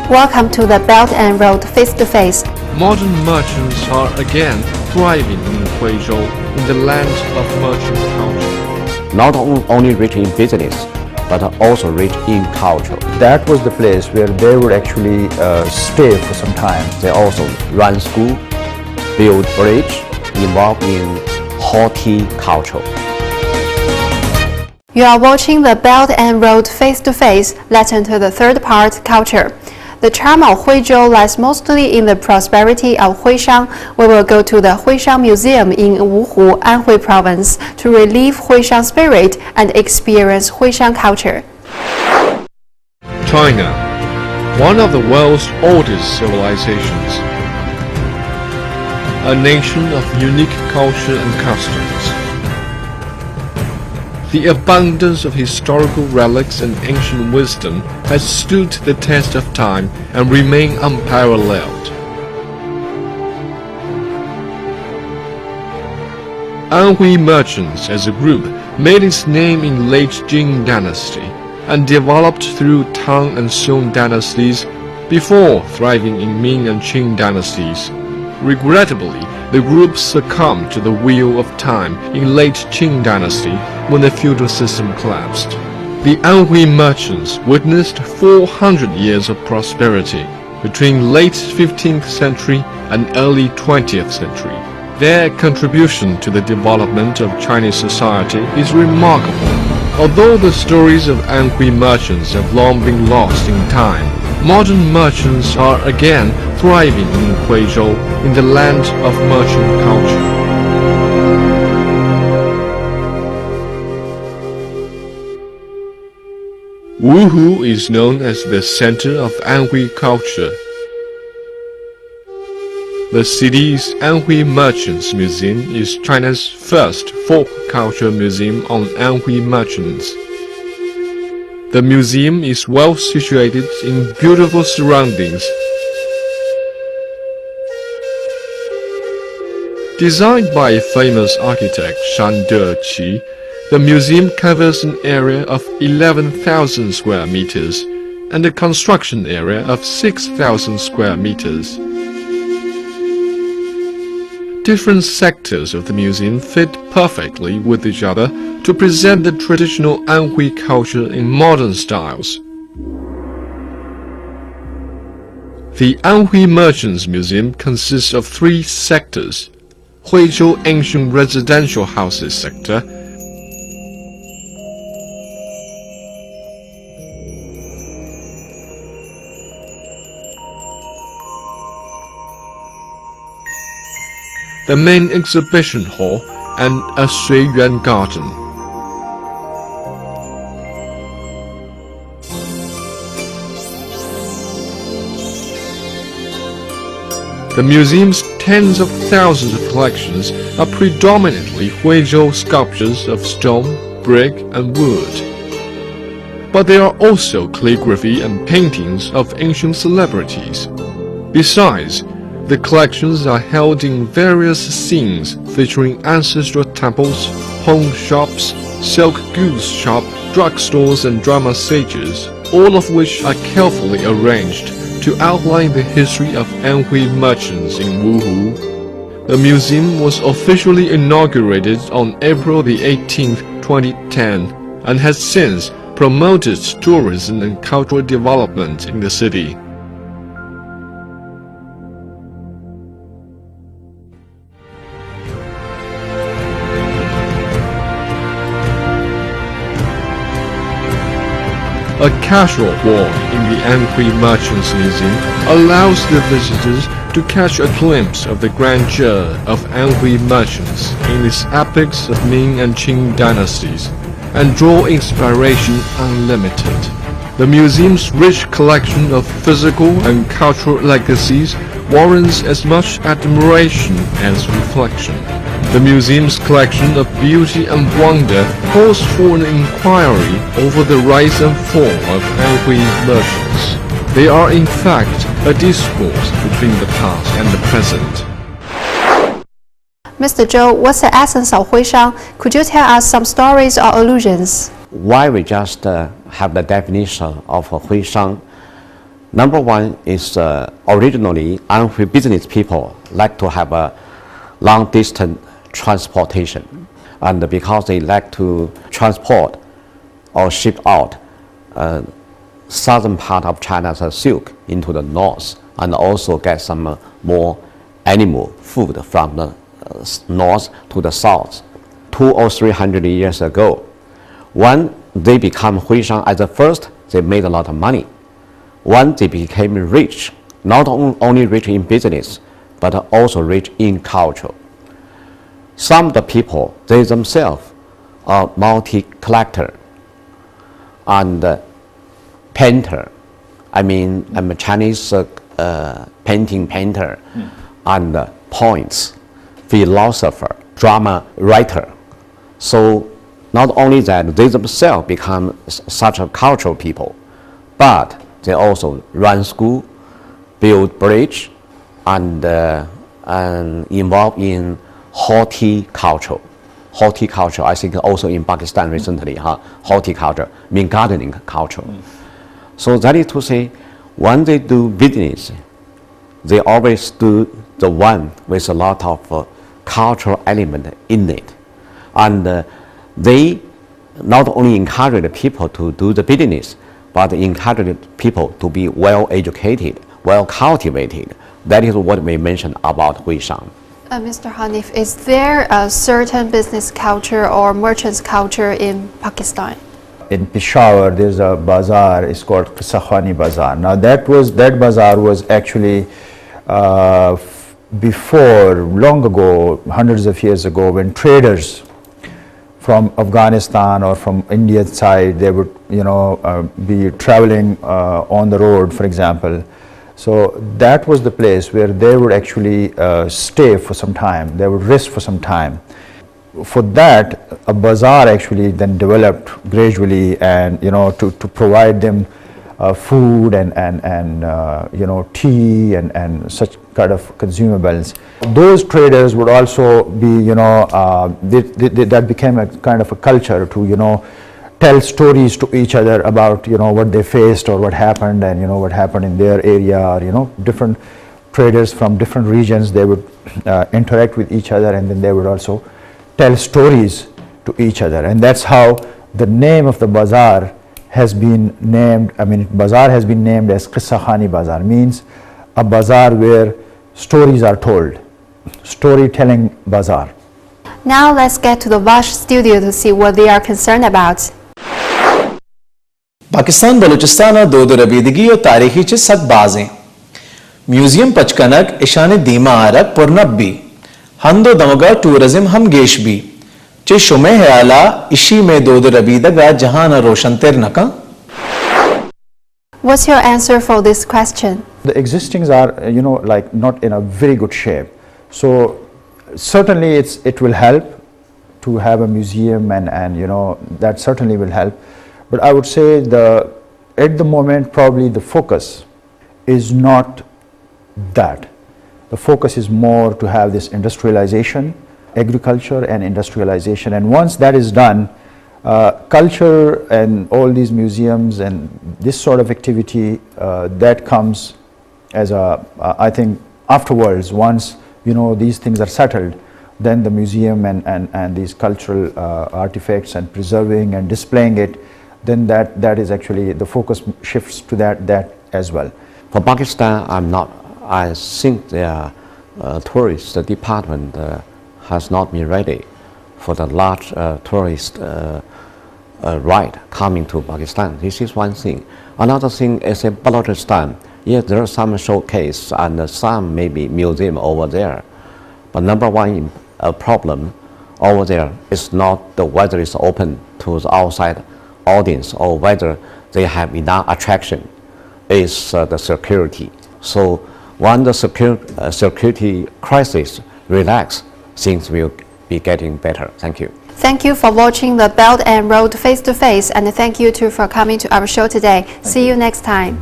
Welcome to the Belt and Road Face-to-Face. Modern merchants are again thriving in Huizhou, in the land of merchant culture. Not only rich in business, but also rich in culture. That was the place where they would actually stay for some time. They also run school, build bridge, involved in horticulture. You are watching the Belt and Road Face-to-Face. Let's enter the third part, culture. The charm of Huizhou lies mostly in the prosperity of Huishang. We will go to the Huishang Museum in Wuhu, Anhui Province, to relive Huishang spirit and experience Huishang culture. China, one of the world's oldest civilizations. A nation of unique culture and customs. The abundance of historical relics and ancient wisdom has stood the test of time and remain unparalleled. Anhui merchants as a group made its name in late Jin dynasty and developed through Tang and Song dynasties before thriving in Ming and Qing dynasties. Regrettably, the group succumbed to the wheel of time in late Qing dynasty when the feudal system collapsed. The Anhui merchants witnessed 400 years of prosperity between late 15th century and early 20th century. Their contribution to the development of Chinese society is remarkable. Although the stories of Anhui merchants have long been lost in time, modern merchants are again thriving in Huizhou, in the land of merchant culture. Wuhu is known as the center of Anhui culture. The city's Anhui Merchants Museum is China's first folk culture museum on Anhui merchants. The museum is well situated in beautiful surroundings. Designed by famous architect Shan De-Qi, the museum covers an area of 11,000 square meters and a construction area of 6,000 square meters. Different sectors of the museum fit perfectly with each other to present the traditional Anhui culture in modern styles. The Anhui Merchants Museum consists of 3 sectors: Huizhou Ancient Residential Houses Sector, the main exhibition hall, and a Suiyuan garden. The museum's tens of thousands of collections are predominantly Huizhou sculptures of stone, brick, and wood. But there are also calligraphy and paintings of ancient celebrities. Besides, the collections are held in various scenes featuring ancestral temples, pawn shops, silk goods shop, drugstores and drama stages, all of which are carefully arranged to outline the history of Anhui merchants in Wuhu. The museum was officially inaugurated on April the 18th, 2010, and has since promoted tourism and cultural development in the city. A casual walk in the Anhui Merchants Museum allows the visitors to catch a glimpse of the grandeur of Anhui merchants in its epics of Ming and Qing dynasties and draw inspiration unlimited. The museum's rich collection of physical and cultural legacies warrants as much admiration as reflection. The museum's collection of beauty and wonder calls for an inquiry over the rise and fall of Anhui merchants. They are in fact a discourse between the past and the present. Mr. Zhou, what's the essence of Huishang? Could you tell us some stories or allusions? Why we just have the definition of Huishang? Number one is originally Anhui business people like to have a long distance transportation, and because they like to transport or ship out southern part of China's silk into the north, and also get some more animal food from the north to the south. 200 or 300 years ago, when they become Huishang as the first, they made a lot of money. When they became rich, not only rich in business, but also rich in culture. Some of the people, they themselves are multi-collector and painter. I mean, I'm a Chinese painting painter and poets, philosopher, drama writer. So not only that, they themselves become such a cultural people, but they also run school, build bridge, and involved in horticulture. Horticulture, I think also in Pakistan recently, horticulture, mean gardening culture. So that is to say, when they do business, they always do the one with a lot of cultural element in it. And they not only encourage the people to do the business, but encourage people to be well educated, well cultivated. That is what we mentioned about Huishang. Mr. Hanif, is there a certain business culture or merchants culture in Pakistan? In Peshawar, there's a bazaar. It's called Qissa Khani Bazaar. Now that bazaar was actually before, long ago, hundreds of years ago, when traders from Afghanistan or from India's side, they would, be traveling on the road, for example. So that was the place where they would actually stay for some time. They would rest for some time. For that, a bazaar actually then developed gradually, and to provide them food and tea and such kind of consumables. Those traders would also be, that became a kind of a culture to, tell stories to each other about, what they faced or what happened and, what happened in their area, or, different traders from different regions, they would interact with each other, and then they would also tell stories to each other. And that's how the name of the bazaar has been named. Bazaar has been named as Qissa Khani Bazaar, means a bazaar where stories are told, storytelling bazaar. Now let's get to the Vash studio to see what they are concerned about. Pakistan Balochistan और दो रबीदगी और तारीखी च सद बाजें museum पचकनक Ishan दीमा आरक पुरनब्बी हंदो दमगा tourism हम गेश भी चे शुमे हयाला इशी में दो रबीदगा जहां न रोशन तेर नका. What's your answer for this question? The existings are, like not in a very good shape. So certainly it will help to have a museum, and that certainly will help. But I would say at the moment probably the focus is not that. The focus is more to have this industrialization, agriculture and industrialization. And once that is done, culture and all these museums and this sort of activity, that comes as I think afterwards, once these things are settled, then the museum and these cultural artifacts and preserving and displaying it, then that is actually the focus shifts to that as well. For Pakistan, I think their tourist department has not been ready for the large tourist ride coming to Pakistan. This is one thing. Another thing is in Balochistan. Yes, there are some showcase and some maybe museum over there. But number one problem over there is not the whether it's open to the outside audience or whether they have enough attraction. Is the security. So when the security crisis relax, things will be getting better. Thank you. Thank you for watching the Belt and Road Face to Face, and thank you too for coming to our show today. See you next time.